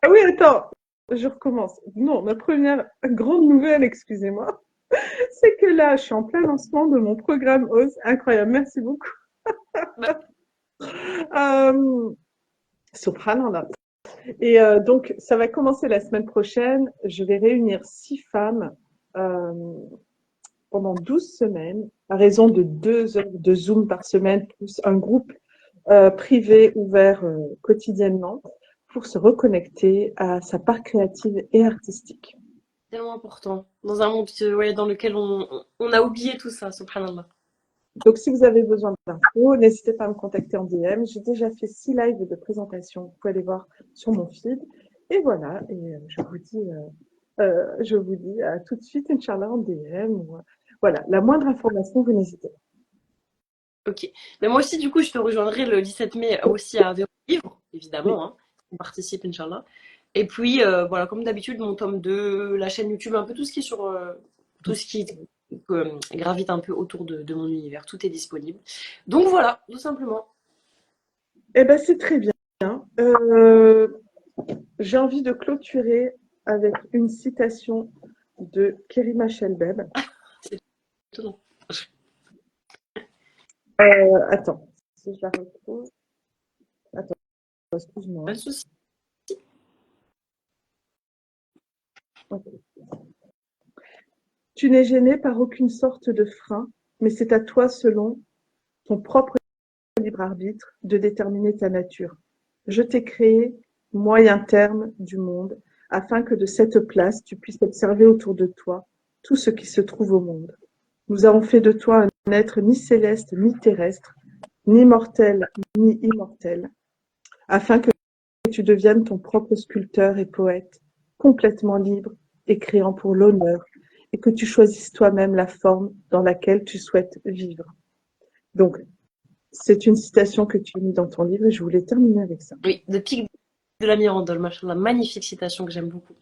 Ah oui, attends, je recommence. Non, ma première grande nouvelle, excusez-moi, c'est que là, je suis en plein lancement de mon programme Ose. Incroyable, merci beaucoup. Subhanallah. Et donc, ça va commencer la semaine prochaine. Je vais réunir 6 femmes pendant 12 semaines, à raison de 2 heures de Zoom par semaine, plus un groupe privé ouvert quotidiennement pour se reconnecter à sa part créative et artistique. Tellement important. Dans un monde ouais, dans lequel on a oublié tout ça, subhanallah. Donc, si vous avez besoin d'infos, n'hésitez pas à me contacter en DM. J'ai déjà fait 6 lives de présentation. Vous pouvez aller voir sur mon feed. Et voilà, et je vous dis à tout de suite, Inch'Allah, en DM. Voilà, la moindre information, vous n'hésitez pas. Ok. Mais moi aussi, du coup, je te rejoindrai le 17 mai aussi à Véro Livre, évidemment. Hein. On participe, Inch'Allah. Et puis, voilà, comme d'habitude, mon tome 2, la chaîne YouTube, un peu tout ce qui est sur. Tout ce qui gravite un peu autour de mon univers. Tout est disponible. Donc voilà, tout simplement. Eh bien, c'est très bien. J'ai envie de clôturer avec une citation de Kerima Shelbeb. C'est étonnant. Attends, si je la retrouve. Attends, excuse-moi. Pas de souci. Okay. Tu n'es gêné par aucune sorte de frein, mais c'est à toi, selon ton propre libre arbitre, de déterminer ta nature. Je t'ai créé moyen terme du monde, afin que de cette place, tu puisses observer autour de toi tout ce qui se trouve au monde. Nous avons fait de toi un être ni céleste, ni terrestre, ni mortel, ni immortel, afin que tu deviennes ton propre sculpteur et poète, complètement libre et créant pour l'honneur, et que tu choisisses toi-même la forme dans laquelle tu souhaites vivre. Donc, c'est une citation que tu as mise dans ton livre et je voulais terminer avec ça. Oui, de Pic de la Mirandole, machallah, magnifique citation que j'aime beaucoup.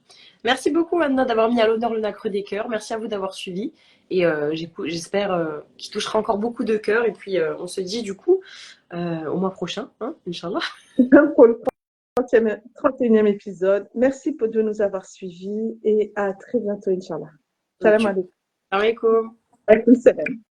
Merci beaucoup Anna d'avoir mis à l'honneur le nacre des cœurs. Merci à vous d'avoir suivi et j'espère qu'il touchera encore beaucoup de cœurs et puis on se dit du coup au mois prochain, hein, Inch'Allah. Pour le 31e épisode. Merci de nous avoir suivis et à très bientôt, Inch'Allah. Salam alaikum. Alaikum. Alaikum salam.